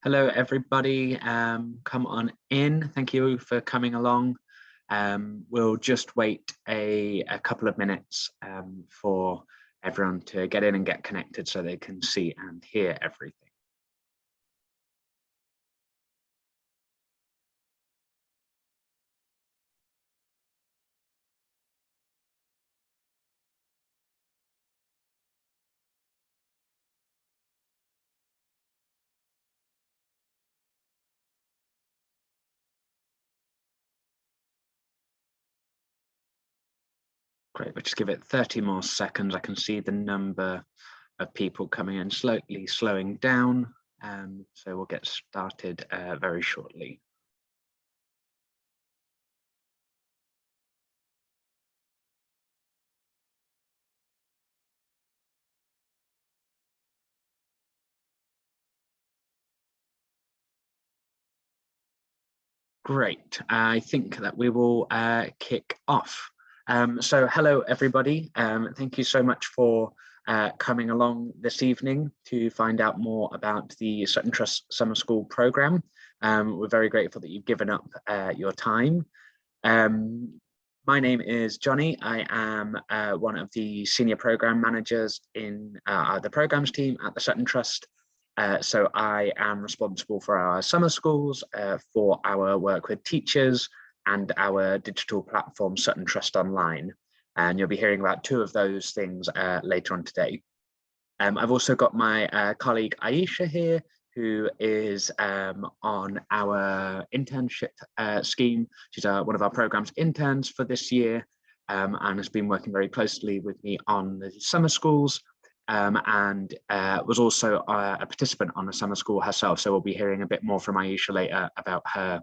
Hello, everybody. Come on in. Thank you for coming along. We'll just wait a couple of minutes for everyone to get in and get connected so they can see and hear everything. Great, we'll just give it 30 more seconds. I can see the number of people coming in slowly slowing down. So we'll get started very shortly. Great, I think that we will kick off. So hello, everybody. Thank you so much for coming along this evening to find out more about the Sutton Trust Summer School Programme. We're very grateful that you've given up your time. My name is Johnny. I am one of the senior programme managers in the programmes team at the Sutton Trust. So I am responsible for our summer schools, for our work with teachers, and our digital platform, Sutton Trust Online. And you'll be hearing about two of those things later on today. I've also got my colleague Aisha here, who is on our internship scheme. She's one of our program's interns for this year, and has been working very closely with me on the summer schools, and was also a participant on a summer school herself. So we'll be hearing a bit more from Aisha later about her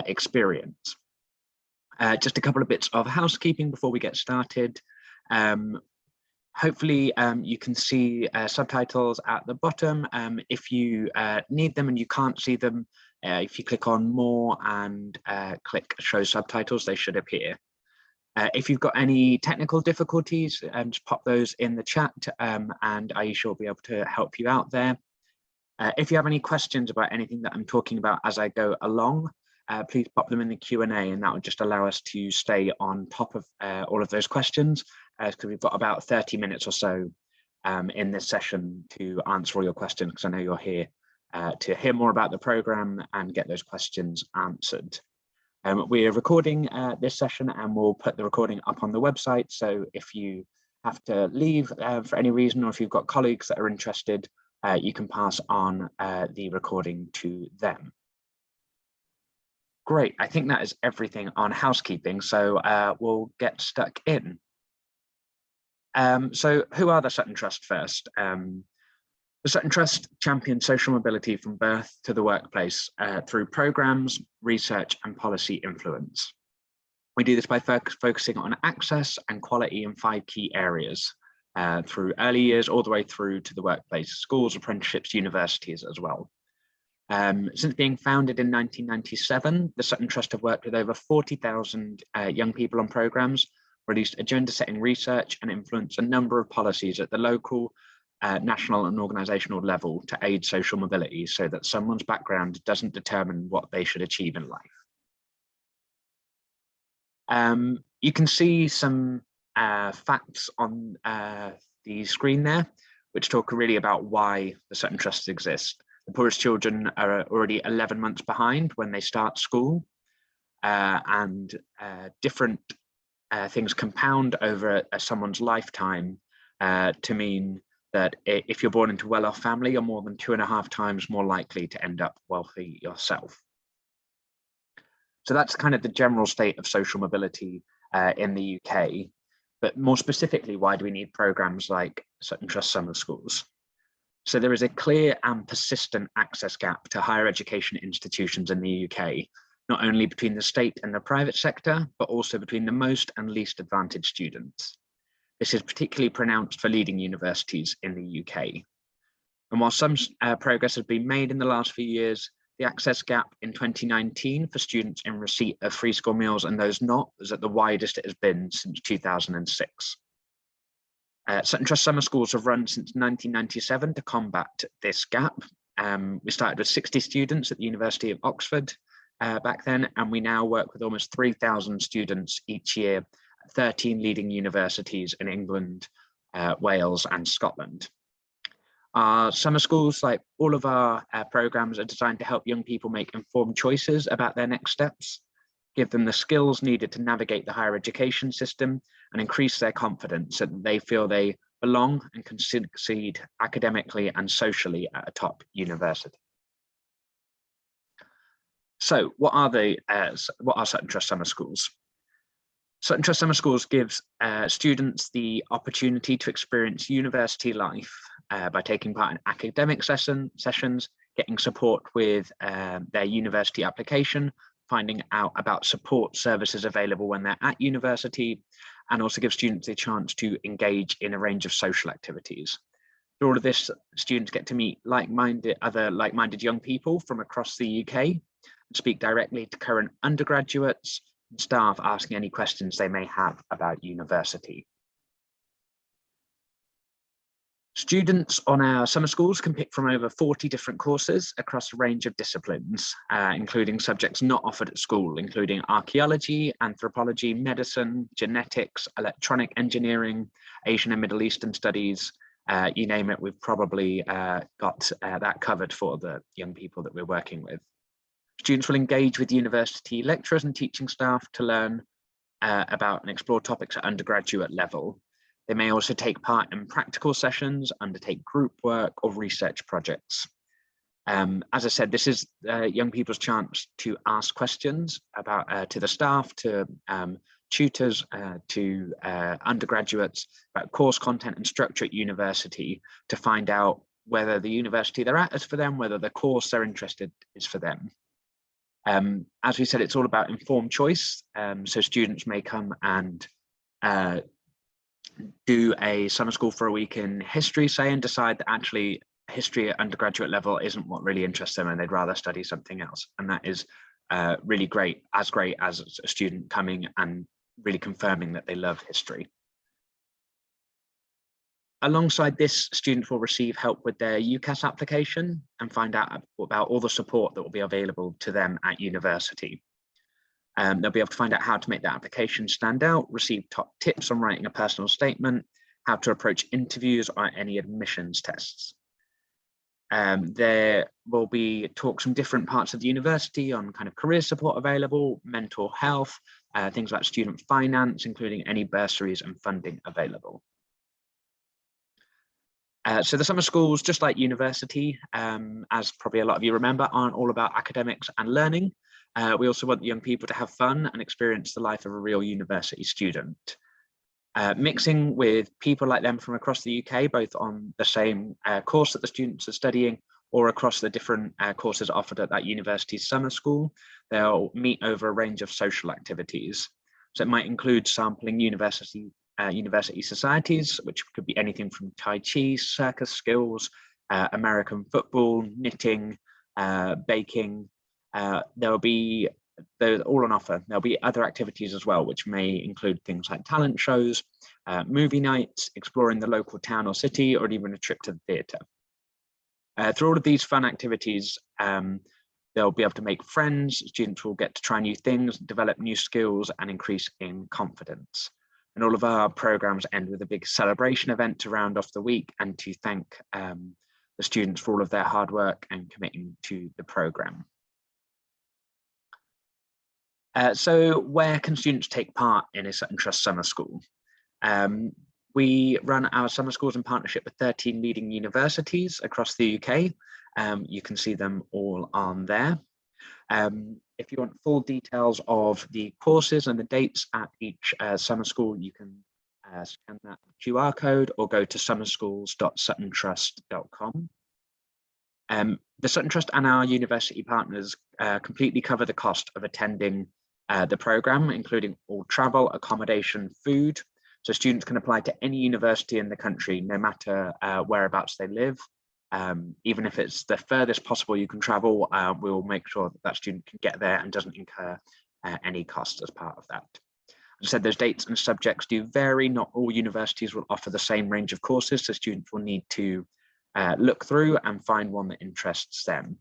experience. Just a couple of bits of housekeeping before we get started. Hopefully you can see subtitles at the bottom. If you need them and you can't see them, if you click on more and click show subtitles, they should appear. If you've got any technical difficulties, just pop those in the chat, and Aisha will be able to help you out there. If you have any questions about anything that I'm talking about as I go along, please pop them in the Q&A, and that will just allow us to stay on top of all of those questions, because we've got about 30 minutes or so in this session to answer all your questions, because I know you're here to hear more about the programme and get those questions answered. We are recording this session, and we'll put the recording up on the website. So if you have to leave for any reason, or if you've got colleagues that are interested, you can pass on the recording to them. Great, I think that is everything on housekeeping, so we'll get stuck in. So who are the Sutton Trust first? The Sutton Trust champions social mobility from birth to the workplace through programmes, research and policy influence. We do this by focusing on access and quality in 5 key areas, through early years all the way through to the workplace, schools, apprenticeships, universities as well. Since being founded in 1997, the Sutton Trust have worked with over 40,000 young people on programmes, released agenda-setting research and influenced a number of policies at the local, national and organisational level to aid social mobility, so that someone's background doesn't determine what they should achieve in life. You can see some facts on the screen there, which talk really about why the Sutton Trust exists. The poorest children are already 11 months behind when they start school, and different things compound over someone's lifetime to mean that if you're born into a well-off family, you're more than 2.5 times more likely to end up wealthy yourself. So that's kind of the general state of social mobility in the UK. But more specifically, why do we need programmes like Sutton Trust Summer Schools? So there is a clear and persistent access gap to higher education institutions in the UK, not only between the state and the private sector, but also between the most and least advantaged students. This is particularly pronounced for leading universities in the UK. And while some progress has been made in the last few years, the access gap in 2019 for students in receipt of free school meals and those not is at the widest it has been since 2006. Sutton Trust Summer Schools have run since 1997 to combat this gap, We started with 60 students at the University of Oxford back then, and we now work with almost 3,000 students each year at 13 leading universities in England, Wales and Scotland. Our summer schools, like all of our programs, are designed to help young people make informed choices about their next steps, give them the skills needed to navigate the higher education system, and increase their confidence so that they feel they belong and can succeed academically and socially at a top university. So what are Sutton Trust summer schools? Sutton Trust Summer Schools gives students the opportunity to experience university life by taking part in academic sessions, getting support with their university application, finding out about support services available when they're at university, and also give students a chance to engage in a range of social activities. Through all of this, students get to meet other like-minded young people from across the UK, and speak directly to current undergraduates, staff asking any questions they may have about university. Students on our summer schools can pick from over 40 different courses across a range of disciplines, including subjects not offered at school, including archaeology, anthropology, medicine, genetics, electronic engineering, Asian and Middle Eastern studies, you name it, we've probably got that covered for the young people that we're working with. Students will engage with university lecturers and teaching staff to learn about and explore topics at undergraduate level. They may also take part in practical sessions, undertake group work or research projects. As I said, this is young people's chance to ask questions about to the staff, to tutors, to undergraduates about course content and structure at university, to find out whether the university they're at is for them, whether the course they're interested in is for them. As we said, it's all about informed choice. So students may come and do a summer school for a week in history, say, and decide that actually history at undergraduate level isn't what really interests them and they'd rather study something else. And that is really great as a student coming and really confirming that they love history. Alongside this, students will receive help with their UCAS application and find out about all the support that will be available to them at university. They'll be able to find out how to make their application stand out, receive top tips on writing a personal statement, how to approach interviews or any admissions tests. There will be talks from different parts of the university on kind of career support available, mental health, things like student finance, including any bursaries and funding available. So the summer schools, just like university, as probably a lot of you remember, aren't all about academics and learning. We also want the young people to have fun and experience the life of a real university student. Mixing with people like them from across the UK, both on the same course that the students are studying or across the different courses offered at that university's summer school, they'll meet over a range of social activities. So it might include sampling university societies, which could be anything from Tai Chi, circus skills, American football, knitting, baking. They're all on offer. There'll be other activities as well, which may include things like talent shows, movie nights, exploring the local town or city, or even a trip to the theatre. Through all of these fun activities, they'll be able to make friends, students will get to try new things, develop new skills, and increase in confidence. And all of our programs end with a big celebration event to round off the week and to thank the students for all of their hard work and committing to the program. So where can students take part in a Sutton Trust summer school? We run our summer schools in partnership with 13 leading universities across the UK. You can see them all on there. If you want full details of the courses and the dates at each summer school, you can scan that QR code or go to summerschools.suttontrust.com. The Sutton Trust and our university partners completely cover the cost of attending the programme, including all travel, accommodation, food. So students can apply to any university in the country, no matter whereabouts they live. Even if it's the furthest possible you can travel, we'll make sure that that student can get there and doesn't incur any cost as part of that. As I said, those dates and subjects do vary. Not all universities will offer the same range of courses, so students will need to look through and find one that interests them.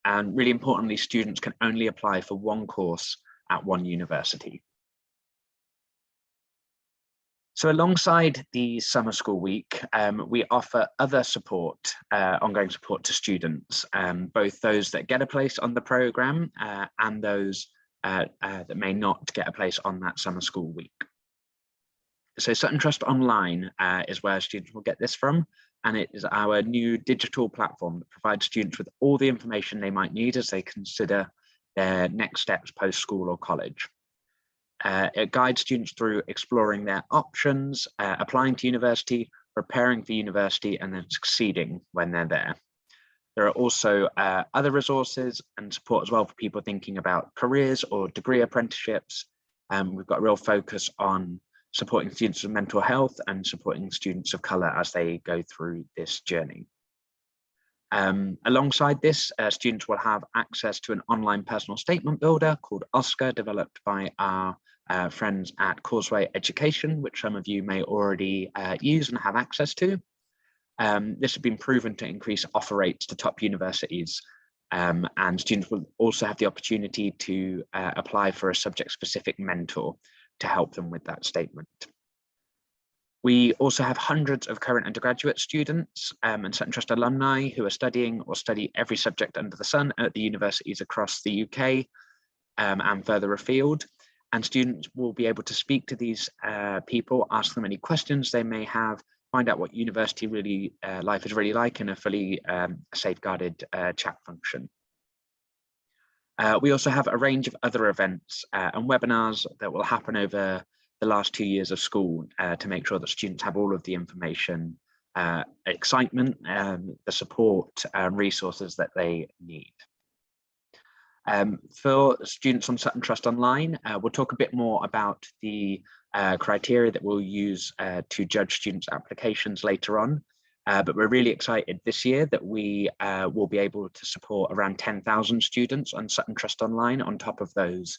And really importantly, students can only apply for one course at one university. So alongside the summer school week, we offer other support, ongoing support to students, both those that get a place on the programme and those that may not get a place on that summer school week. So Sutton Trust Online is where students will get this from, and it is our new digital platform that provides students with all the information they might need as they consider their next steps post-school or college. It guides students through exploring their options, applying to university, preparing for university, and then succeeding when they're there. There are also other resources and support as well for people thinking about careers or degree apprenticeships. We've got a real focus on supporting students with mental health and supporting students of colour as they go through this journey. Alongside this, students will have access to an online personal statement builder called Oscar, developed by our friends at Causeway Education, which some of you may already use and have access to. This has been proven to increase offer rates to top universities, and students will also have the opportunity to apply for a subject-specific mentor to help them with that statement. We also have hundreds of current undergraduate students and Sutton Trust alumni who are studying or study every subject under the sun at the universities across the UK and further afield. And students will be able to speak to these people, ask them any questions they may have, find out what university life is really like in a fully safeguarded chat function. We also have a range of other events and webinars that will happen over the last 2 years of school to make sure that students have all of the information, excitement, the support, resources that they need. For students on Sutton Trust Online, we'll talk a bit more about the criteria that we'll use to judge students' applications later on. But we're really excited this year that we will be able to support around 10,000 students on Sutton Trust Online on top of those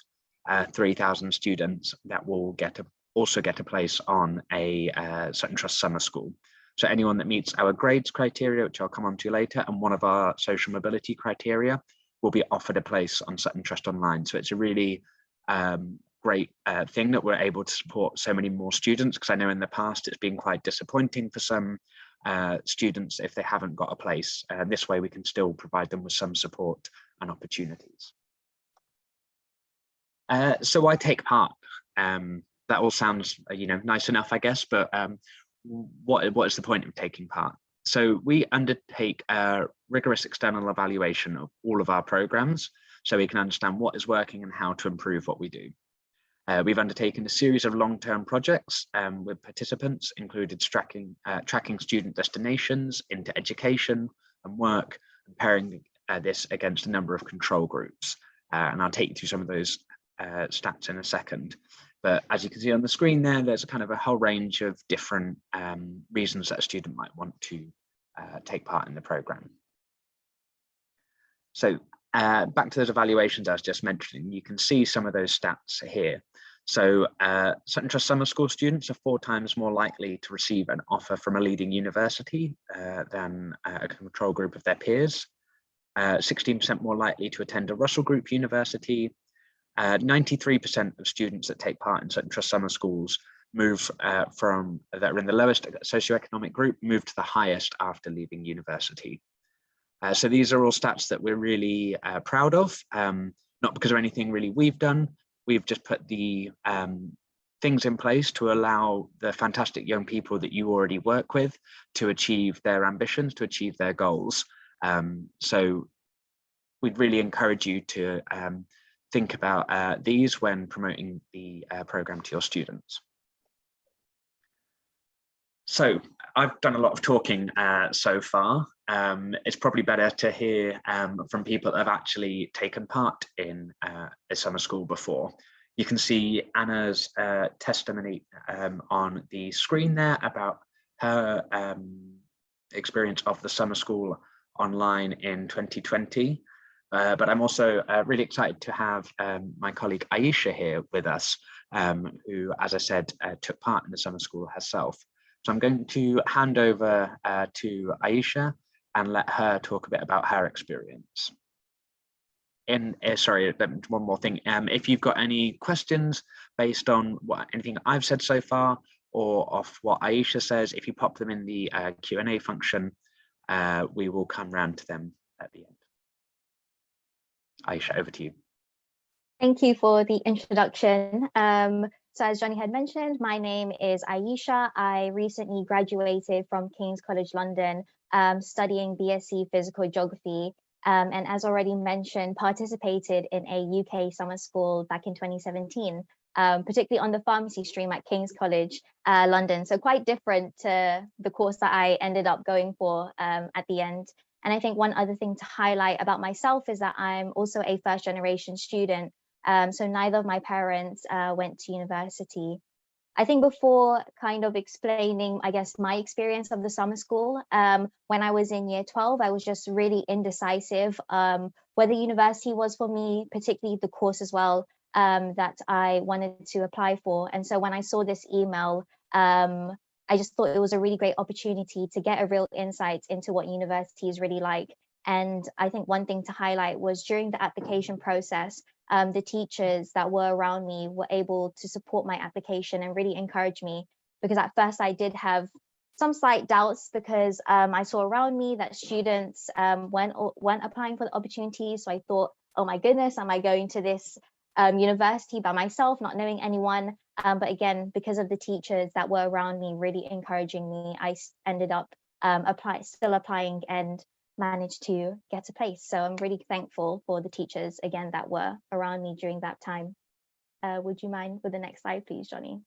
3,000 students that will also get a place on a Sutton Trust summer school. So anyone that meets our grades criteria, which I'll come on to later, and one of our social mobility criteria, will be offered a place on Sutton Trust Online. So it's a really great thing that we're able to support so many more students, because I know in the past it's been quite disappointing for some students if they haven't got a place. This way we can still provide them with some support and opportunities. So why take part? That all sounds, nice enough, I guess, but what is the point of taking part? So we undertake a rigorous external evaluation of all of our programs so we can understand what is working and how to improve what we do. We've undertaken a series of long-term projects with participants, included tracking student destinations into education and work, and pairing this against a number of control groups. And I'll take you through some of those stats in a second. But as you can see on the screen there, there's a kind of a whole range of different reasons that a student might want to take part in the programme. So back to those evaluations I was just mentioning, you can see some of those stats here. So Sutton Trust summer school students are 4 times more likely to receive an offer from a leading university than a control group of their peers, 16% more likely to attend a Russell Group university, 93% of students that take part in Sutton Trust summer schools move that are in the lowest socioeconomic group, move to the highest after leaving university. So these are all stats that we're really proud of, not because of anything really we've done. We've just put the things in place to allow the fantastic young people that you already work with to achieve their ambitions, to achieve their goals. So we'd really encourage you to think about these when promoting the programme to your students. So I've done a lot of talking so far. It's probably better to hear from people that have actually taken part in a summer school before. You can see Anna's testimony on the screen there about her experience of the summer school online in 2020. But I'm also really excited to have my colleague Aisha here with us, who, as I said, took part in the summer school herself. So I'm going to hand over to Aisha and let her talk a bit about her experience. Sorry, one more thing. If you've got any questions based on anything I've said so far or off what Aisha says, if you pop them in the Q&A function, we will come round to them at the end. Aisha, over to you. Thank you for the introduction. So as Johnny had mentioned, my name is Aisha. I recently graduated from King's College London, studying BSc Physical Geography. And as already mentioned, participated in a UK summer school back in 2017, particularly on the pharmacy stream at King's College London. So quite different to the course that I ended up going for at the end. And I think one other thing to highlight about myself is that I'm also a first generation student. So neither of my parents went to university. I think before kind of explaining, I guess, my experience of the summer school, when I was in year 12, I was just really indecisive whether university was for me, particularly the course as well that I wanted to apply for. And so when I saw this email, I just thought it was a really great opportunity to get a real insight into what university is really like. And I think one thing to highlight was during the application process, the teachers that were around me were able to support my application and really encourage me, because at first I did have some slight doubts because I saw around me that students weren't applying for the opportunities. So I thought, oh my goodness, am I going to this university by myself, not knowing anyone? But again, because of the teachers that were around me really encouraging me, I ended up still applying and managed to get a place. So I'm really thankful for the teachers, again, that were around me during that time. Would you mind with the next slide, please, Johnny?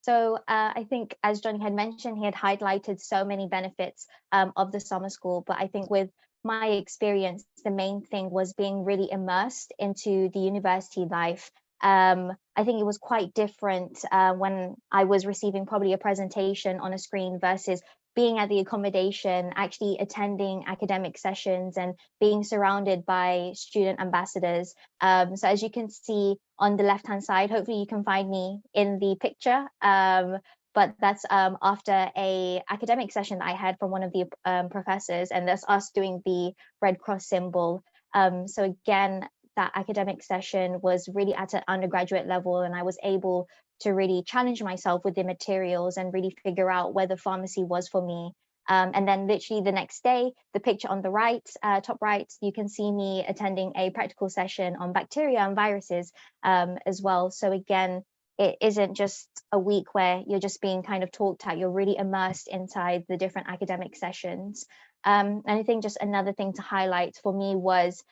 So I think, as Johnny had mentioned, he had highlighted so many benefits of the summer school, but I think with my experience, the main thing was being really immersed into the university life. I think it was quite different when I was receiving probably a presentation on a screen versus being at the accommodation, actually attending academic sessions and being surrounded by student ambassadors. So as you can see on the left-hand side, hopefully you can find me in the picture. But that's after a academic session that I had from one of the professors, and that's us doing the Red Cross symbol. So again, that academic session was really at an undergraduate level, and I was able to really challenge myself with the materials and really figure out whether pharmacy was for me. And then literally the next day, the picture on the right, top right, you can see me attending a practical session on bacteria and viruses as well. So again, it isn't just a week where you're just being kind of talked at, you're really immersed inside the different academic sessions. And I think just another thing to highlight for me was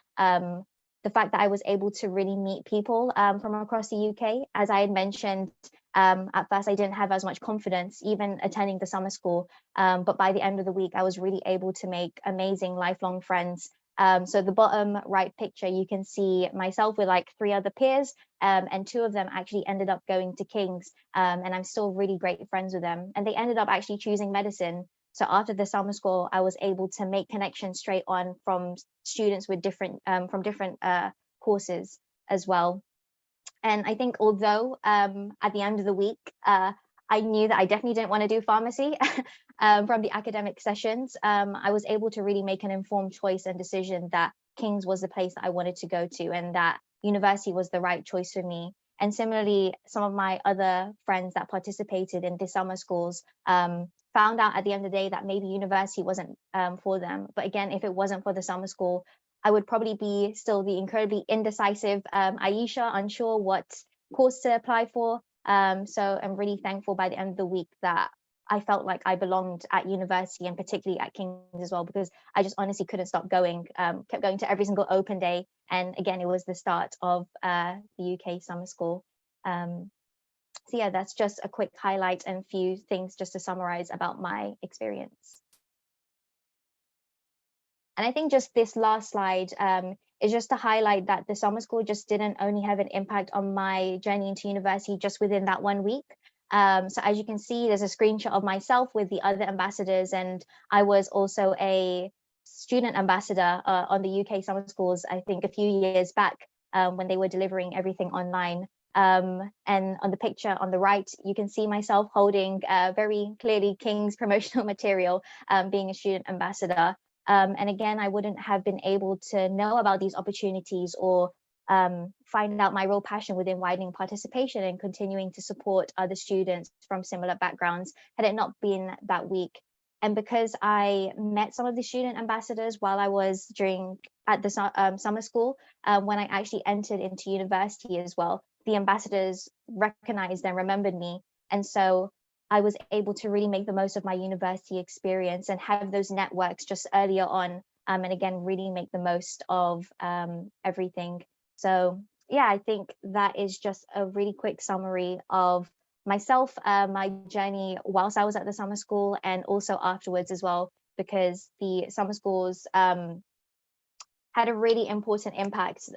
the fact that I was able to really meet people from across the UK. As I had mentioned, at first I didn't have as much confidence even attending the summer school, but by the end of the week I was really able to make amazing lifelong friends. So the bottom right picture, you can see myself with like 3 other peers, and 2 of them actually ended up going to King's, and I'm still really great friends with them, and they ended up actually choosing medicine. So after the summer school, I was able to make connections straight on from students with different courses as well. And I think although at the end of the week, I knew that I definitely didn't want to do pharmacy from the academic sessions, I was able to really make an informed choice and decision that King's was the place that I wanted to go to, and that university was the right choice for me. And similarly, some of my other friends that participated in the summer schools found out at the end of the day that maybe university wasn't for them. But again, if it wasn't for the summer school, I would probably be still the incredibly indecisive Aisha, unsure what course to apply for. So I'm really thankful by the end of the week that I felt like I belonged at university, and particularly at King's as well, because I just honestly couldn't stop going, kept going to every single open day. And again, it was the start of the UK summer school. So yeah, that's just a quick highlight and few things just to summarize about my experience. And I think just this last slide is just to highlight that the summer school just didn't only have an impact on my journey into university just within that 1 week. So as you can see, there's a screenshot of myself with the other ambassadors, and I was also a student ambassador on the UK summer schools, I think a few years back when they were delivering everything online. And on the picture on the right, you can see myself holding very clearly King's promotional material, being a student ambassador. And again, I wouldn't have been able to know about these opportunities or find out my real passion within widening participation and continuing to support other students from similar backgrounds had it not been that week. And because I met some of the student ambassadors while I was at the summer school, when I actually entered into university as well, the ambassadors recognized and remembered me. And so I was able to really make the most of my university experience and have those networks just earlier on. And again, really make the most of everything. So yeah, I think that is just a really quick summary of myself, my journey whilst I was at the summer school and also afterwards as well, because the summer schools had a really important impact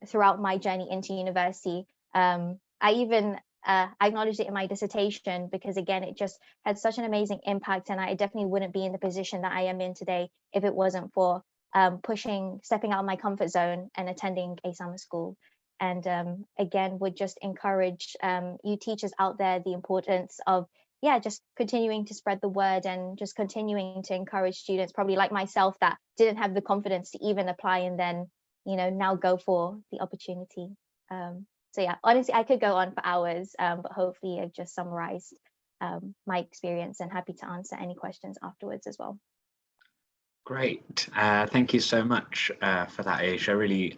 throughout my journey into university. I even acknowledged it in my dissertation because again, it just had such an amazing impact, and I definitely wouldn't be in the position that I am in today if it wasn't for stepping out of my comfort zone and attending a summer school. And again, would just encourage you teachers out there the importance of just continuing to spread the word and just continuing to encourage students, probably like myself, that didn't have the confidence to even apply and then now go for the opportunity. So yeah, honestly, I could go on for hours, but hopefully I've just summarized my experience, and happy to answer any questions afterwards as well. Great. Thank you so much for that, Aisha. Really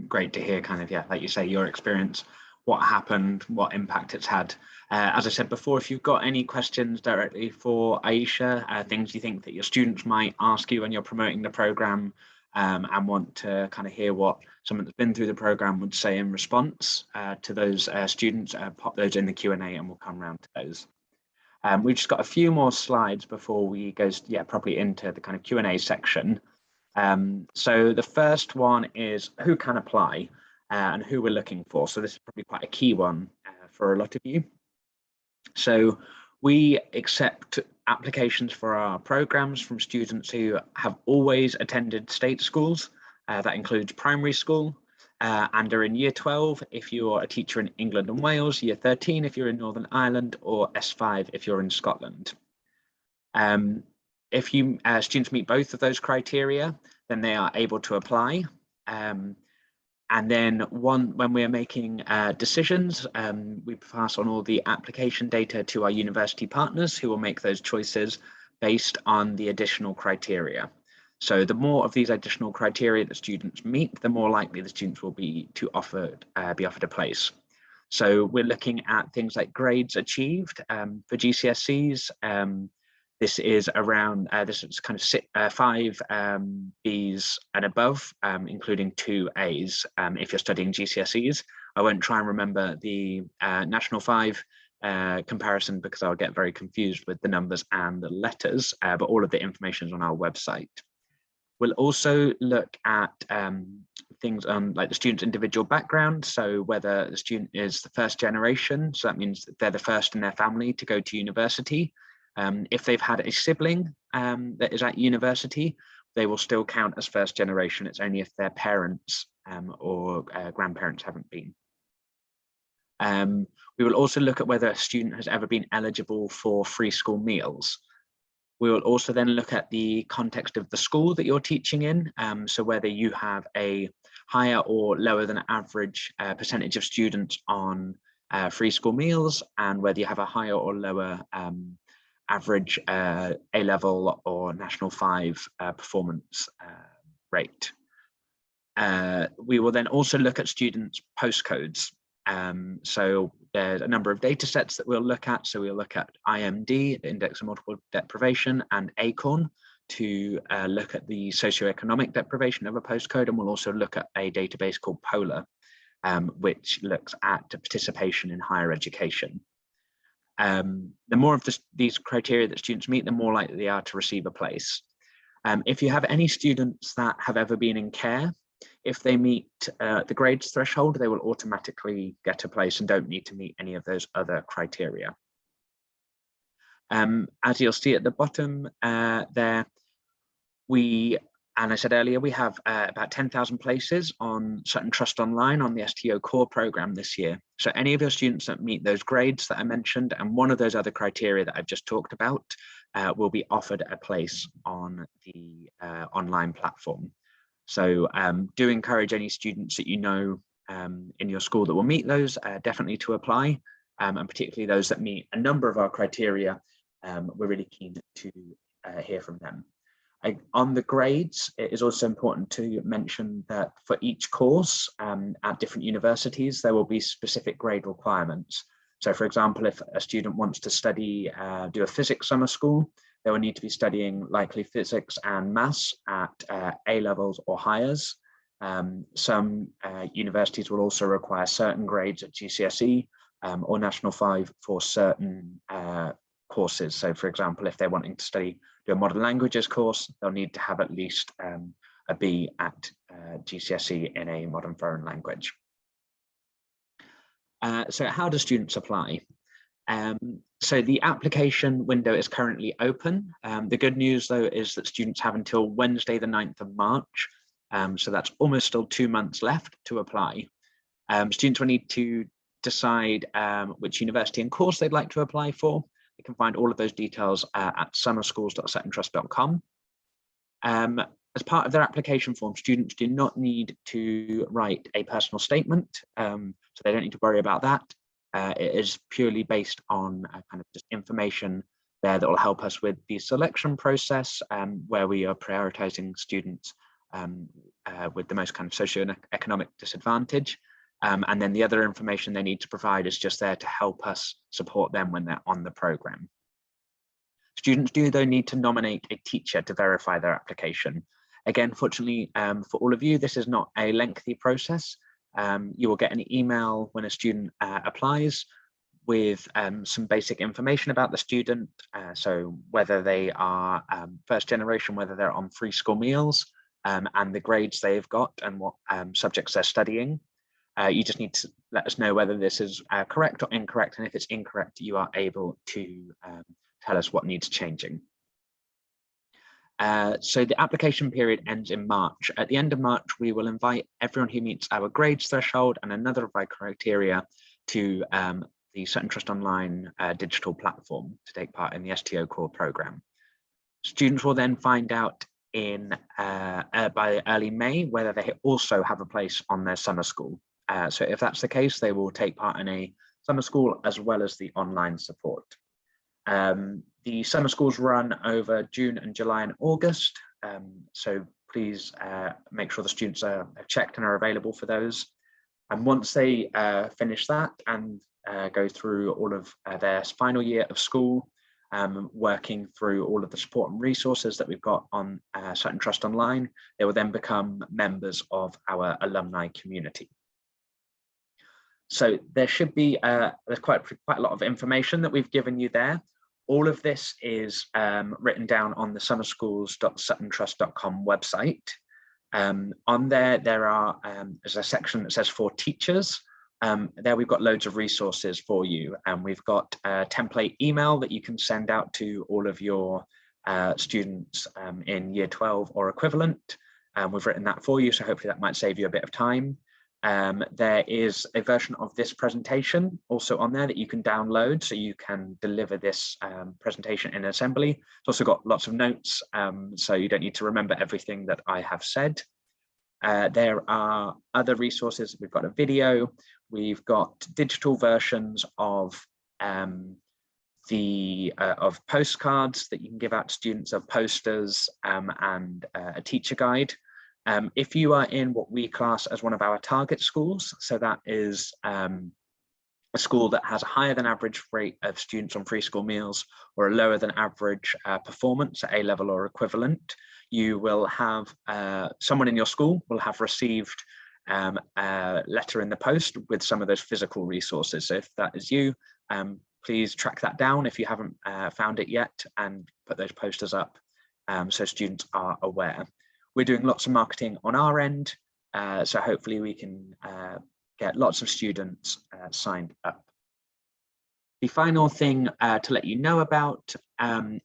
great to hear kind of, like you say, your experience, what happened, what impact it's had. As I said before, if you've got any questions directly for Aisha, things you think that your students might ask you when you're promoting the programme, and want to kind of hear what someone that's been through the programme would say in response to those students, pop those in the Q&A and we'll come around to those. We've just got a few more slides before we go properly into the kind of Q&A section. So the first one is who can apply and who we're looking for. So this is probably quite a key one for a lot of you. So we accept applications for our programs from students who have always attended state schools. That includes primary school, and are in year 12 if you're a teacher in England and Wales, year 13 if you're in Northern Ireland, or S5 if you're in Scotland. If students meet both of those criteria, then they are able to apply. And then when we're making decisions, we pass on all the application data to our university partners who will make those choices based on the additional criteria. So the more of these additional criteria that students meet, the more likely the students will be to be offered a place. So we're looking at things like grades achieved for GCSEs. This is around, this is kind of 5 Bs and above, including 2 As if you're studying GCSEs. I won't try and remember the National 5 comparison because I'll get very confused with the numbers and the letters, but all of the information is on our website. We'll also look at things on like the student's individual background. So whether the student is the first generation, so that means that they're the first in their family to go to university. If they've had a sibling that is at university, they will still count as first generation. It's only if their parents or grandparents haven't been. We will also look at whether a student has ever been eligible for free school meals. We will also then look at the context of the school that you're teaching in. So whether you have a higher or lower than average percentage of students on free school meals, and whether you have a higher or lower average A-level or National 5 performance rate. We will then also look at students' postcodes. So there's a number of data sets that we'll look at. So we'll look at IMD, the Index of Multiple Deprivation, and ACORN to look at the socioeconomic deprivation of a postcode. And we'll also look at a database called POLAR, which looks at participation in higher education. The more of these criteria that students meet, the more likely they are to receive a place. If you have any students that have ever been in care, if they meet the grades threshold, they will automatically get a place and don't need to meet any of those other criteria. As you'll see at the bottom there, we And I said earlier, we have about 10,000 places on Sutton Trust Online on the STO core program this year. So any of your students that meet those grades that I mentioned and one of those other criteria that I've just talked about will be offered a place on the online platform. So do encourage any students that you know in your school that will meet those definitely to apply, and particularly those that meet a number of our criteria. We're really keen to hear from them. On the grades, it is also important to mention that for each course at different universities, there will be specific grade requirements. So for example, if a student wants to study, do a physics summer school, they will need to be studying likely physics and maths at A levels or higher. Some universities will also require certain grades at GCSE or National 5 for certain courses. So for example, if they're wanting to do a modern languages course, they'll need to have at least a B at GCSE in a modern foreign language. So how do students apply? So the application window is currently open. The good news though is that students have until Wednesday the 9th of March. So that's almost still 2 months left to apply. Students will need to decide which university and course they'd like to apply for. You can find all of those details at summerschools.suttontrust.com. As part of their application form, students do not need to write a personal statement, so they don't need to worry about that. It is purely based on kind of just information there that will help us with the selection process, where we are prioritizing students with the most kind of socioeconomic disadvantage. And then the other information they need to provide is just there to help us support them when they're on the program. Students do though need to nominate a teacher to verify their application. Again, fortunately for all of you, this is not a lengthy process. You will get an email when a student applies with some basic information about the student. So whether they are first generation, whether they're on free school meals, and the grades they've got and what subjects they're studying. You just need to let us know whether this is correct or incorrect, and if it's incorrect, you are able to tell us what needs changing. So the application period ends in March. At the end of March, we will invite everyone who meets our grades threshold and another of our criteria to the Sutton Trust Online digital platform to take part in the STO core program. Students will then find out by early May whether they also have a place on their summer school. So if that's the case, they will take part in a summer school as well as the online support. The summer schools run over June and July and August. So please make sure the students are checked and are available for those. And once they finish that and go through all of their final year of school, working through all of the support and resources that we've got on Sutton Trust Online, they will then become members of our alumni community. So there should be there's quite a lot of information that we've given you there. All of this is written down on the summerschools.suttontrust.com website. On there there's a section that says for teachers. There we've got loads of resources for you, and we've got a template email that you can send out to all of your students in year 12 or equivalent. We've written that for you, so hopefully that might save you a bit of time. There is a version of this presentation also on there that you can download, so you can deliver this presentation in assembly. It's also got lots of notes, so you don't need to remember everything that I have said. There are other resources. We've got a video, we've got digital versions of postcards that you can give out to students, of posters, and a teacher guide. If you are in what we class as one of our target schools, so that is a school that has a higher than average rate of students on free school meals or a lower than average performance at A-level or equivalent, you will have someone in your school will have received a letter in the post with some of those physical resources. So if that is you, please track that down if you haven't found it yet, and put those posters up so students are aware. We're doing lots of marketing on our end, so hopefully we can get lots of students signed up. The final thing to let you know about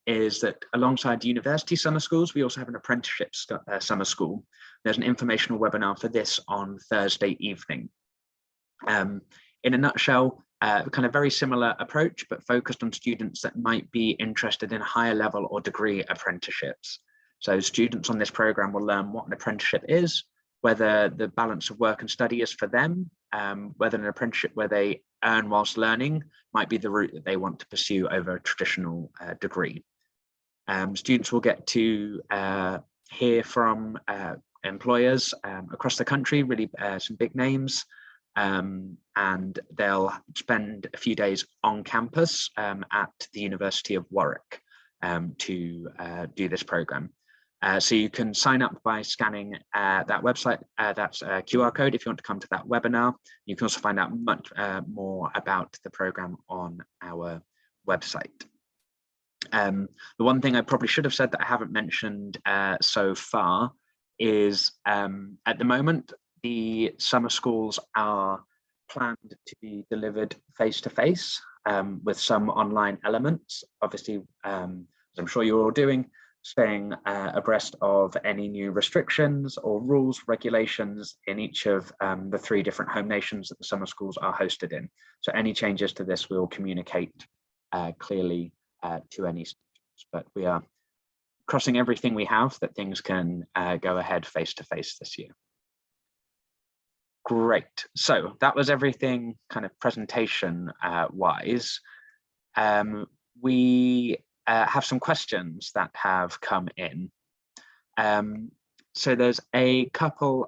is that alongside university summer schools, we also have an apprenticeship summer school. There's an informational webinar for this on Thursday evening. In a nutshell, kind of very similar approach, but focused on students that might be interested in higher level or degree apprenticeships. So students on this program will learn what an apprenticeship is, whether the balance of work and study is for them, whether an apprenticeship where they earn whilst learning might be the route that they want to pursue over a traditional degree. Students will get to hear from employers across the country, really some big names, and they'll spend a few days on campus at the University of Warwick to do this program. So you can sign up by scanning that website, that's a QR code if you want to come to that webinar. You can also find out much more about the program on our website. The one thing I probably should have said that I haven't mentioned so far is at the moment, the summer schools are planned to be delivered face-to-face with some online elements. Obviously, as I'm sure you're all doing, staying abreast of any new restrictions or rules, regulations in each of the 3 different home nations that the summer schools are hosted in. So any changes to this will communicate clearly to any students, but we are crossing everything we have that things can go ahead face-to-face this year. Great, so that was everything kind of presentation wise. We have some questions that have come in. So there's a couple,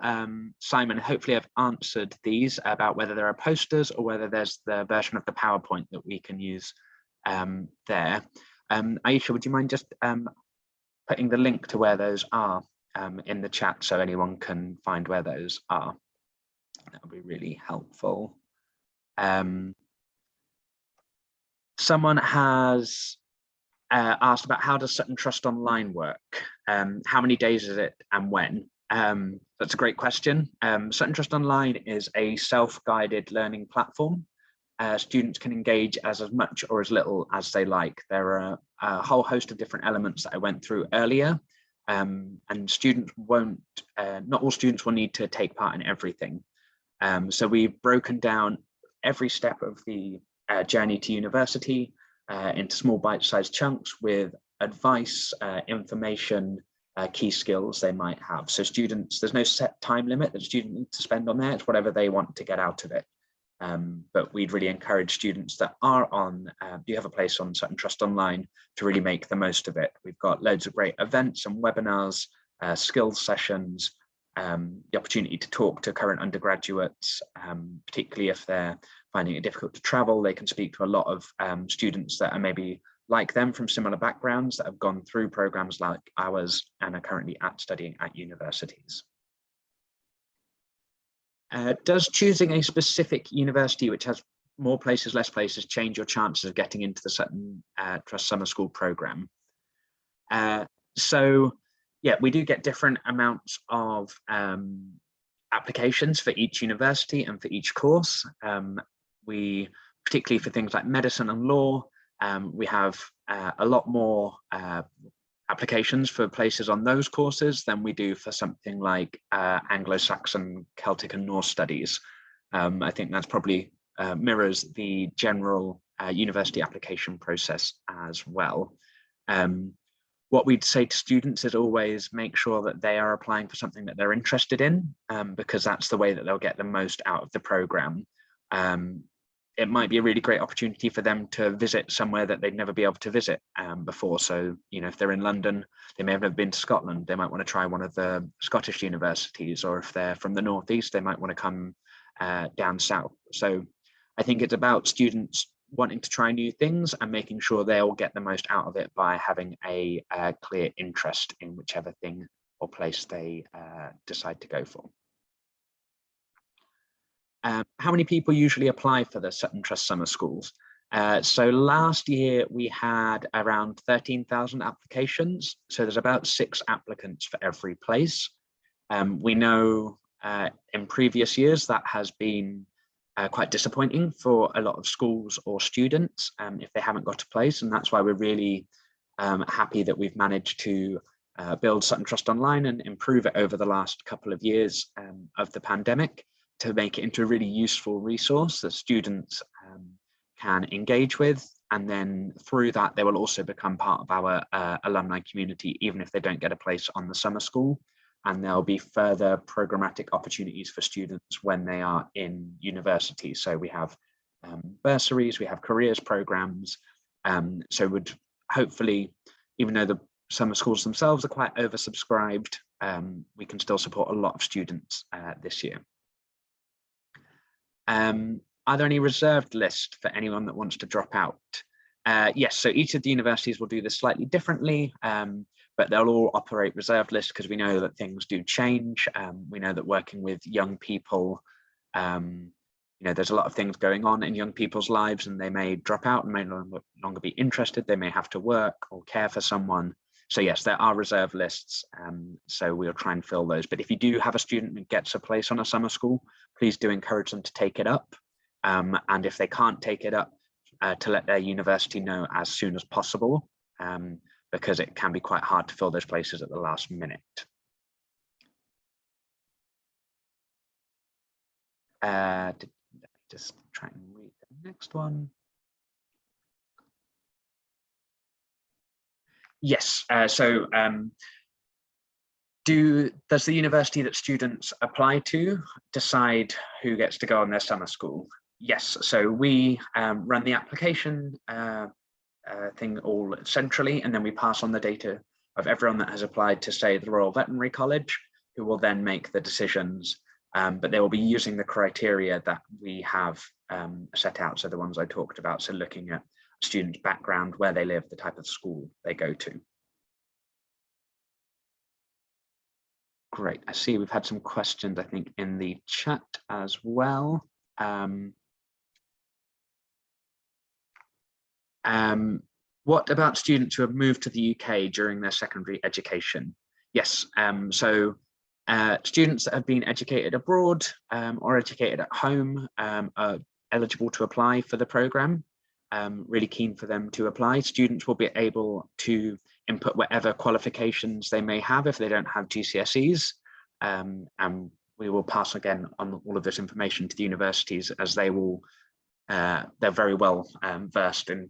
Simon, hopefully I've answered these about whether there are posters or whether there's the version of the PowerPoint that we can use there. Aisha, would you mind just putting the link to where those are in the chat so anyone can find where those are? That would be really helpful. Someone has asked about how does Sutton Trust Online work? How many days is it and when? That's a great question. Sutton Trust Online is a self-guided learning platform. Students can engage as much or as little as they like. There are a whole host of different elements that I went through earlier, and students won't, not all students will need to take part in everything. So we've broken down every step of the journey to university into small bite-sized chunks with advice, information, key skills they might have. So students, there's no set time limit that students need to spend on there. It's whatever they want to get out of it. But we'd really encourage students that are on, do have a place on Sutton Trust Online to really make the most of it. We've got loads of great events and webinars, skills sessions, the opportunity to talk to current undergraduates, particularly if they're finding it difficult to travel. They can speak to a lot of students that are maybe like them from similar backgrounds that have gone through programs like ours and are currently studying at universities. Does choosing a specific university which has more places, less places, change your chances of getting into the Sutton Trust Summer School program? So yeah, we do get different amounts of applications for each university and for each course. We, particularly for things like medicine and law, we have a lot more applications for places on those courses than we do for something like Anglo-Saxon, Celtic and Norse studies. I think that's probably mirrors the general university application process as well. What we'd say to students is always make sure that they are applying for something that they're interested in, because that's the way that they'll get the most out of the program. It might be a really great opportunity for them to visit somewhere that they'd never be able to visit before. So, you know, if they're in London, they may have never been to Scotland. They might want to try one of the Scottish universities, or if they're from the Northeast, they might want to come down south. So I think it's about students wanting to try new things and making sure they'll get the most out of it by having a clear interest in whichever thing or place they decide to go for. How many people usually apply for the Sutton Trust Summer Schools? So last year we had around 13,000 applications. So there's about 6 applicants for every place. We know in previous years that has been quite disappointing for a lot of schools or students if they haven't got a place, and that's why we're really happy that we've managed to build Sutton Trust Online and improve it over the last couple of years of the pandemic to make it into a really useful resource that students can engage with. And then through that, they will also become part of our alumni community, even if they don't get a place on the summer school. And there'll be further programmatic opportunities for students when they are in university. So we have bursaries, we have careers programs. So would hopefully, even though the summer schools themselves are quite oversubscribed, we can still support a lot of students this year. Are there any reserved lists for anyone that wants to drop out? Yes, so each of the universities will do this slightly differently, but they'll all operate reserved lists because we know that things do change. We know that working with young people, there's a lot of things going on in young people's lives, and they may drop out and may no longer be interested. They may have to work or care for someone. So yes, there are reserve lists, so we'll try and fill those. But if you do have a student that gets a place on a summer school, please do encourage them to take it up. And if they can't take it up, to let their university know as soon as possible, because it can be quite hard to fill those places at the last minute. Just try and read the next one. Yes, does the university that students apply to decide who gets to go on their summer school? Yes, so we run the application thing all centrally, and then we pass on the data of everyone that has applied to, say, the Royal Veterinary College, who will then make the decisions, but they will be using the criteria that we have set out, so the ones I talked about, so looking at students' background, where they live, the type of school they go to. Great, I see we've had some questions, I think, in the chat as well. What about students who have moved to the UK during their secondary education? Yes, so students that have been educated abroad or educated at home are eligible to apply for the programme. Really keen for them to apply. Students will be able to input whatever qualifications they may have if they don't have GCSEs, and we will pass again on all of this information to the universities, as they will they're very well versed in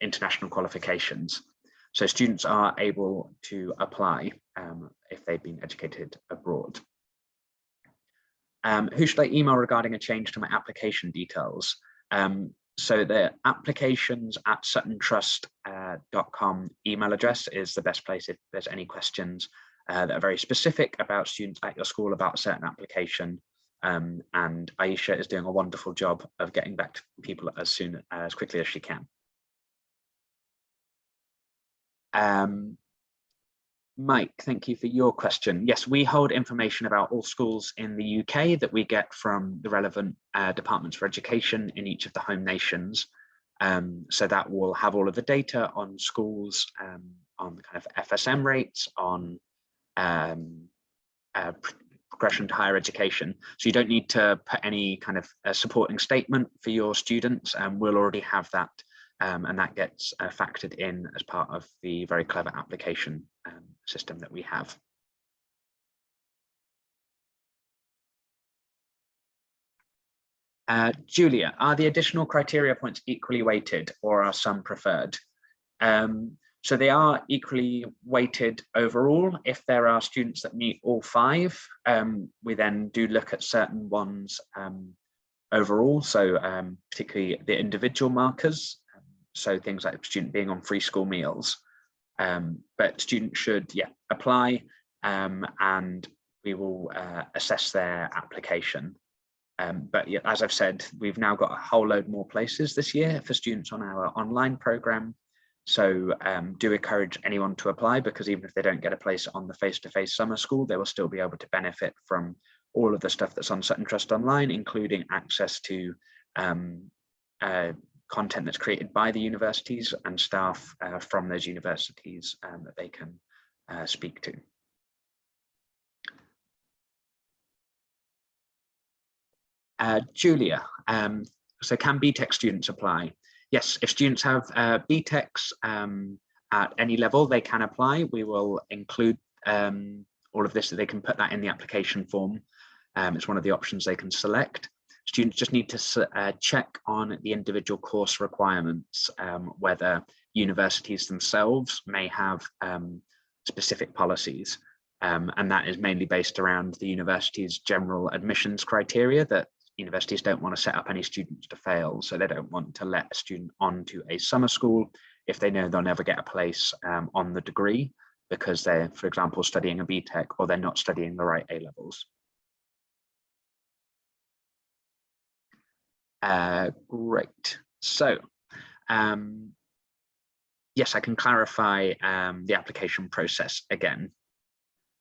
international qualifications. So students are able to apply if they've been educated abroad. Who should I email regarding a change to my application details? So the applications@suttontrust.com email address is the best place if there's any questions that are very specific about students at your school about a certain application. And Aisha is doing a wonderful job of getting back to people as quickly as she can. Mike, thank you for your question. Yes, we hold information about all schools in the UK that we get from the relevant departments for education in each of the home nations. So that will have all of the data on schools, on the kind of FSM rates, on progression to higher education. So you don't need to put any kind of supporting statement for your students, and we'll already have that, and that gets factored in as part of the very clever application system that we have. Julia, are the additional criteria points equally weighted, or are some preferred? So they are equally weighted overall. If there are students that meet all 5, we then do look at certain ones overall. So particularly the individual markers. So things like student being on free school meals. But students should, apply, and we will assess their application. But as I've said, we've now got a whole load more places this year for students on our online programme. So do encourage anyone to apply, because even if they don't get a place on the face-to-face summer school, they will still be able to benefit from all of the stuff that's on Sutton Trust Online, including access to content that's created by the universities and staff from those universities that they can speak to. Julia, so can BTech students apply? Yes, if students have BTechs at any level, they can apply. We will include all of this, so they can put that in the application form. It's one of the options they can select. Students just need to check on the individual course requirements, whether universities themselves may have specific policies. And that is mainly based around the university's general admissions criteria, that universities don't want to set up any students to fail. So they don't want to let a student onto a summer school if they know they'll never get a place on the degree, because they're, for example, studying a BTech or they're not studying the right A-levels. Great. So, yes, I can clarify the application process again.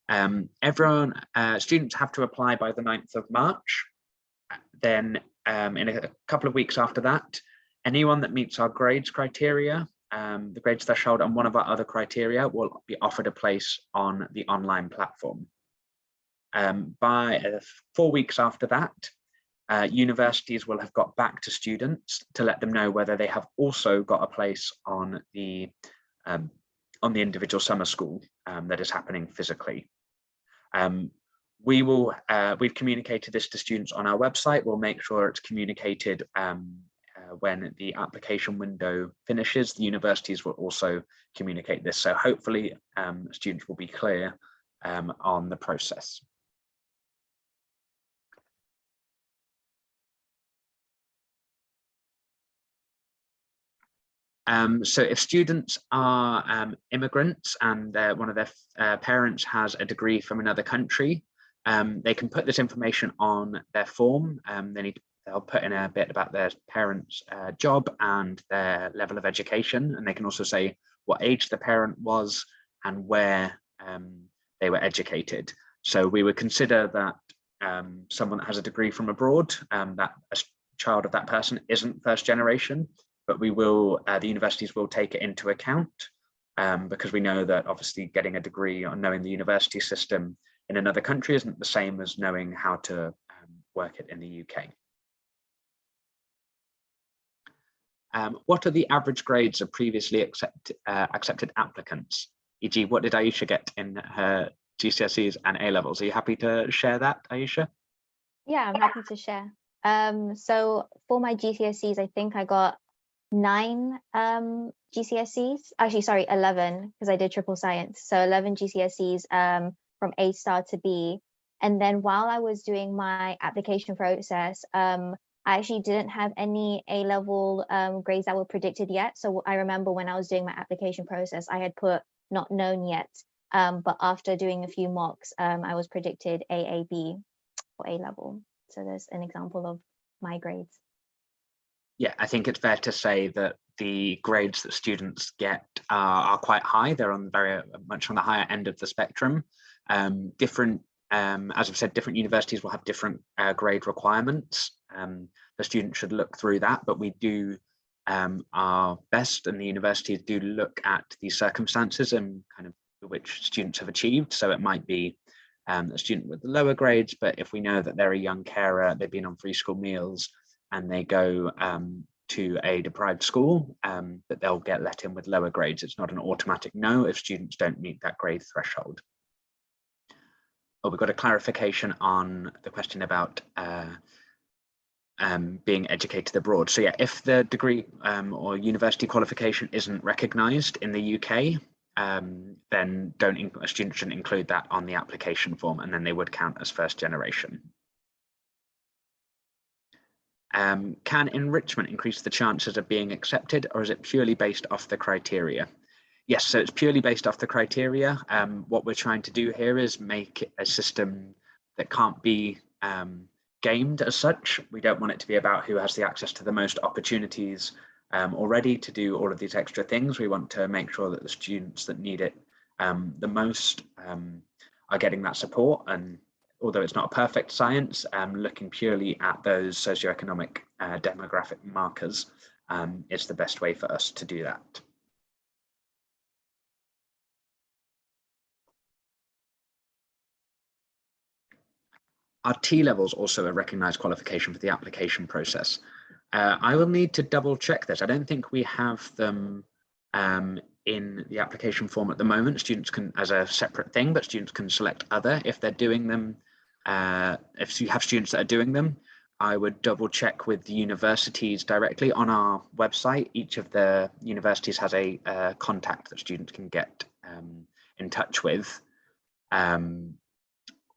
Students have to apply by the 9th of March. Then in a couple of weeks after that, anyone that meets our grades criteria, the grades threshold and one of our other criteria, will be offered a place on the online platform. By 4 weeks after that, universities will have got back to students to let them know whether they have also got a place on the individual summer school that is happening physically. We've communicated this to students on our website. We'll make sure it's communicated when the application window finishes. The universities will also communicate this. So hopefully students will be clear on the process. So if students are immigrants and one of their parents has a degree from another country, they can put this information on their form. They'll put in a bit about their parents' job and their level of education, and they can also say what age the parent was and where they were educated. So we would consider that someone that has a degree from abroad, that a child of that person isn't first generation, but we will, the universities will take it into account because we know that obviously getting a degree or knowing the university system in another country isn't the same as knowing how to work it in the UK. What are the average grades of previously accepted applicants? E.g., what did Aisha get in her GCSEs and A-levels? Are you happy to share that, Aisha? Yeah, I'm happy to share. So for my GCSEs, I think I got 9 GCSEs, actually, sorry, 11, because I did triple science. So 11 GCSEs from A star to B. And then while I was doing my application process, I actually didn't have any A-level grades that were predicted yet. So I remember when I was doing my application process, I had put not known yet. But after doing a few mocks, I was predicted AAB for A-level. So there's an example of my grades. Yeah, I think it's fair to say that the grades that students get are quite high. They're on very much on the higher end of the spectrum. As I've said, different universities will have different grade requirements. The student should look through that, but we do our best, and the universities do look at the circumstances and kind of which students have achieved. So it might be a student with the lower grades, but if we know that they're a young carer, they've been on free school meals, and they go to a deprived school, that they'll get let in with lower grades. It's not an automatic no if students don't meet that grade threshold. Oh, we've got a clarification on the question about being educated abroad. So yeah, if the degree or university qualification isn't recognised in the UK, then a student shouldn't include that on the application form, and then they would count as first generation. Can enrichment increase the chances of being accepted, or is it purely based off the criteria? Yes, so it's purely based off the criteria. What we're trying to do here is make it a system that can't be gamed as such. We don't want it to be about who has the access to the most opportunities already to do all of these extra things. We want to make sure that the students that need it the most are getting that support. And although it's not a perfect science, looking purely at those socioeconomic demographic markers is the best way for us to do that. Are T-levels also a recognised qualification for the application process? I will need to double check this. I don't think we have them in the application form at the moment. Students can, as a separate thing, but students can select other if they're doing them. If you have students that are doing them, I would double check with the universities directly on our website. Each of the universities has a contact that students can get in touch with.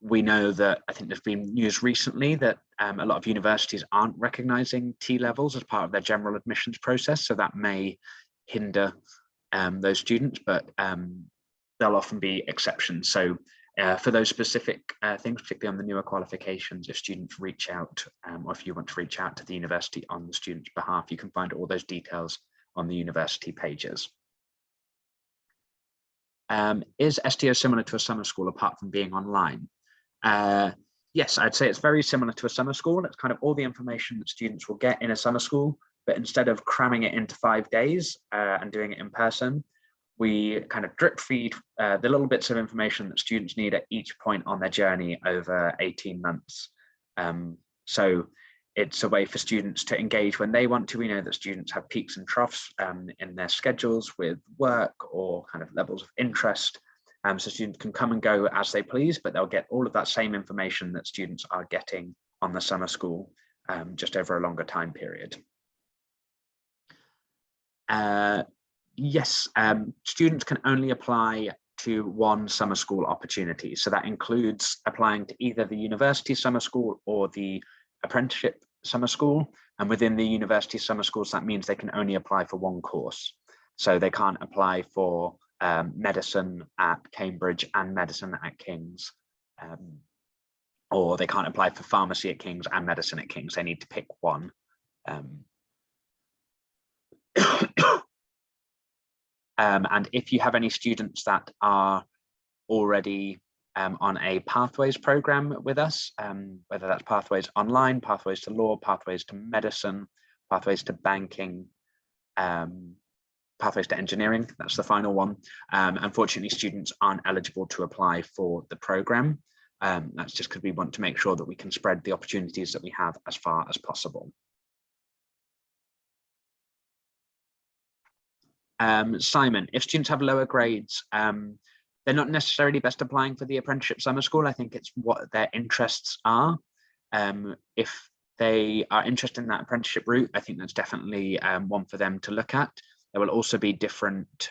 We know that, I think there's been news recently that a lot of universities aren't recognising T-levels as part of their general admissions process, so that may hinder those students, but there'll often be exceptions. So for those specific things, particularly on the newer qualifications, if students reach out, or if you want to reach out to the university on the student's behalf, you can find all those details on the university pages. Is STO similar to a summer school apart from being online? Yes, I'd say it's very similar to a summer school. It's kind of all the information that students will get in a summer school, but instead of cramming it into 5 days and doing it in person, we kind of drip feed the little bits of information that students need at each point on their journey over 18 months. So it's a way for students to engage when they want to. We know that students have peaks and troughs in their schedules with work or kind of levels of interest. So students can come and go as they please, but they'll get all of that same information that students are getting on the summer school just over a longer time period. Yes, students can only apply to one summer school opportunity. So that includes applying to either the university summer school or the apprenticeship summer school. And within the university summer schools, that means they can only apply for one course. So they can't apply for medicine at Cambridge and medicine at King's, or they can't apply for pharmacy at King's and medicine at King's. They need to pick one. And if you have any students that are already on a pathways program with us, whether that's pathways online, pathways to law, pathways to medicine, pathways to banking, pathways to engineering, that's the final one. Unfortunately, students aren't eligible to apply for the program. That's just because we want to make sure that we can spread the opportunities that we have as far as possible. Simon, if students have lower grades, they're not necessarily best applying for the apprenticeship summer school. I think it's what their interests are. If they are interested in that apprenticeship route, I think that's definitely one for them to look at. There will also be different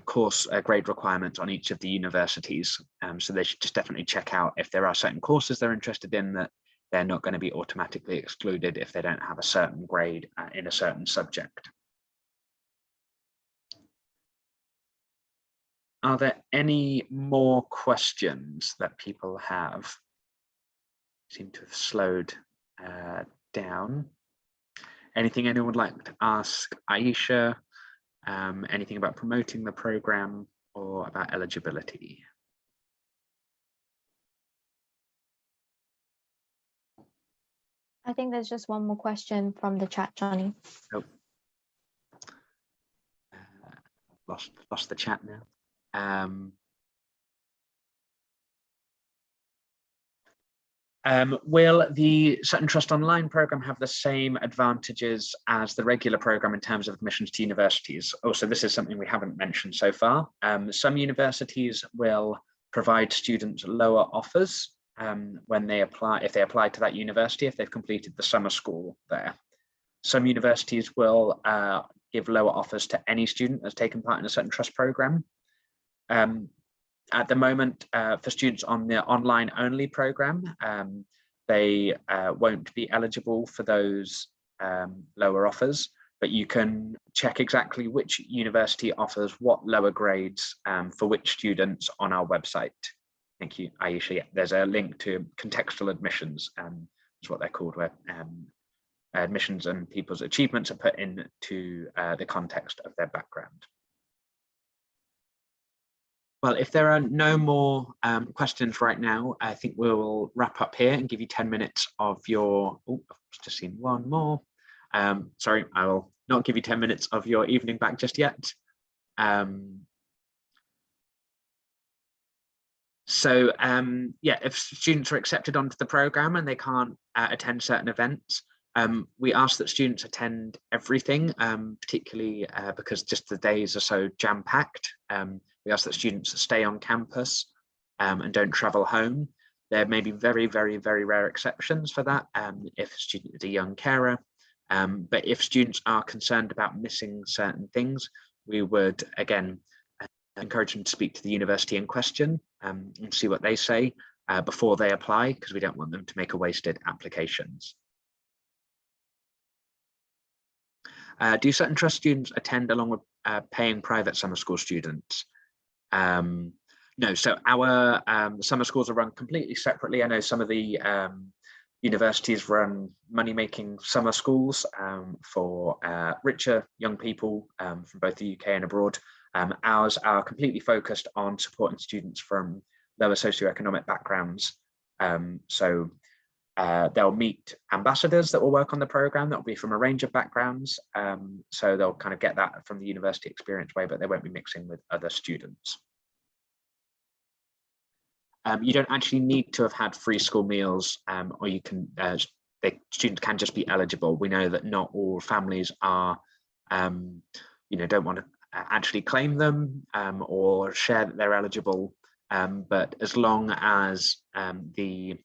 course grade requirements on each of the universities. So they should just definitely check out if there are certain courses they're interested in, that they're not going to be automatically excluded if they don't have a certain grade in a certain subject. Are there any more questions that people have? Seem to have slowed down. Anything anyone would like to ask Aisha? Anything about promoting the program or about eligibility? I think there's just one more question from the chat, Johnny. Oh. Lost the chat now. Will the Sutton Trust Online program have the same advantages as the regular program in terms of admissions to universities? Also, this is something we haven't mentioned so far. Some universities will provide students lower offers when they apply, if they apply to that university, if they've completed the summer school there. Some universities will give lower offers to any student that's taken part in a Sutton Trust program. At the moment, for students on the online only program, they won't be eligible for those lower offers, but you can check exactly which university offers what lower grades for which students on our website. Thank you, Aisha. Yeah, there's a link to contextual admissions, is what they're called, where admissions and people's achievements are put into the context of their background. Well, if there are no more questions right now, I think we'll wrap up here and give you 10 minutes of your, oh, I've just seen one more. Sorry, I will not give you 10 minutes of your evening back just yet. So yeah, if students are accepted onto the programme and they can't attend certain events, we ask that students attend everything, particularly because just the days are so jam-packed. We ask that students stay on campus and don't travel home. There may be very, very, very rare exceptions for that if a student is a young carer. But if students are concerned about missing certain things, we would, again, encourage them to speak to the university in question and see what they say before they apply, because we don't want them to make a wasted applications. Do Sutton Trust students attend along with paying private summer school students? No, so our summer schools are run completely separately. I know some of the universities run money-making summer schools for richer young people from both the UK and abroad. Ours are completely focused on supporting students from lower socioeconomic backgrounds. So they'll meet ambassadors that will work on the programme that will be from a range of backgrounds. So they'll kind of get that from the university experience way, but they won't be mixing with other students. You don't actually need to have had free school meals, or you can, students can just be eligible. We know that not all families are, don't want to actually claim them or share that they're eligible, but as long as the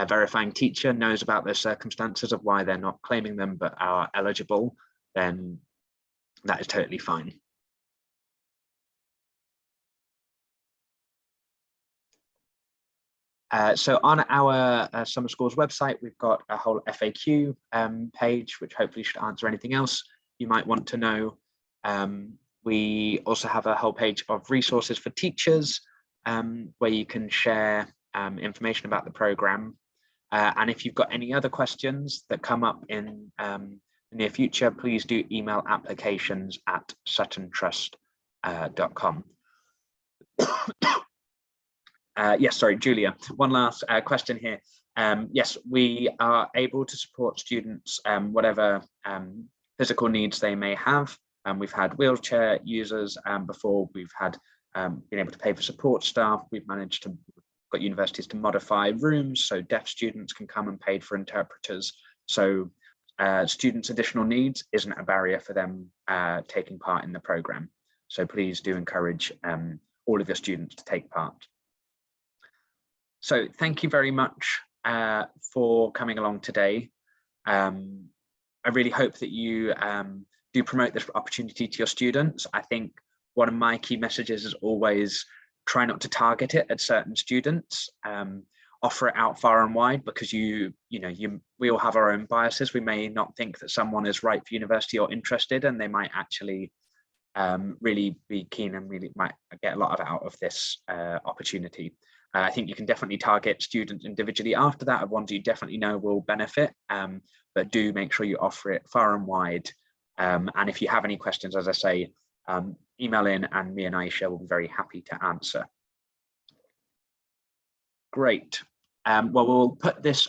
verifying teacher knows about their circumstances of why they're not claiming them but are eligible, then that is totally fine. So on our summer schools website, we've got a whole FAQ page, which hopefully should answer anything else you might want to know. We also have a whole page of resources for teachers where you can share information about the programme. And if you've got any other questions that come up in the near future, please do email applications@suttontrust.com. Yes, sorry, Julia, one last question here. Yes, we are able to support students, whatever physical needs they may have. We've had wheelchair users before, we've had been able to pay for support staff, we've managed to got universities to modify rooms so deaf students can come and paid for interpreters. So students' additional needs isn't a barrier for them taking part in the programme. So please do encourage all of your students to take part. So thank you very much for coming along today. I really hope that you do promote this opportunity to your students. I think one of my key messages is always try not to target it at certain students. Offer it out far and wide, because we all have our own biases. We may not think that someone is right for university or interested, and they might actually really be keen and really might get a lot out of this opportunity. I think you can definitely target students individually after that, of ones you definitely know will benefit, but do make sure you offer it far and wide. And if you have any questions, as I say, email in and me and Aisha will be very happy to answer. Great. Well, we'll put this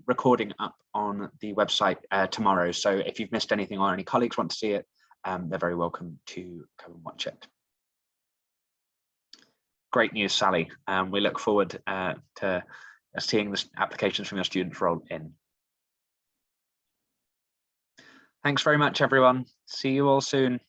recording up on the website tomorrow. So if you've missed anything or any colleagues want to see it, they're very welcome to come and watch it. Great news, Sally. We look forward to seeing the applications from your students roll in. Thanks very much, everyone. See you all soon.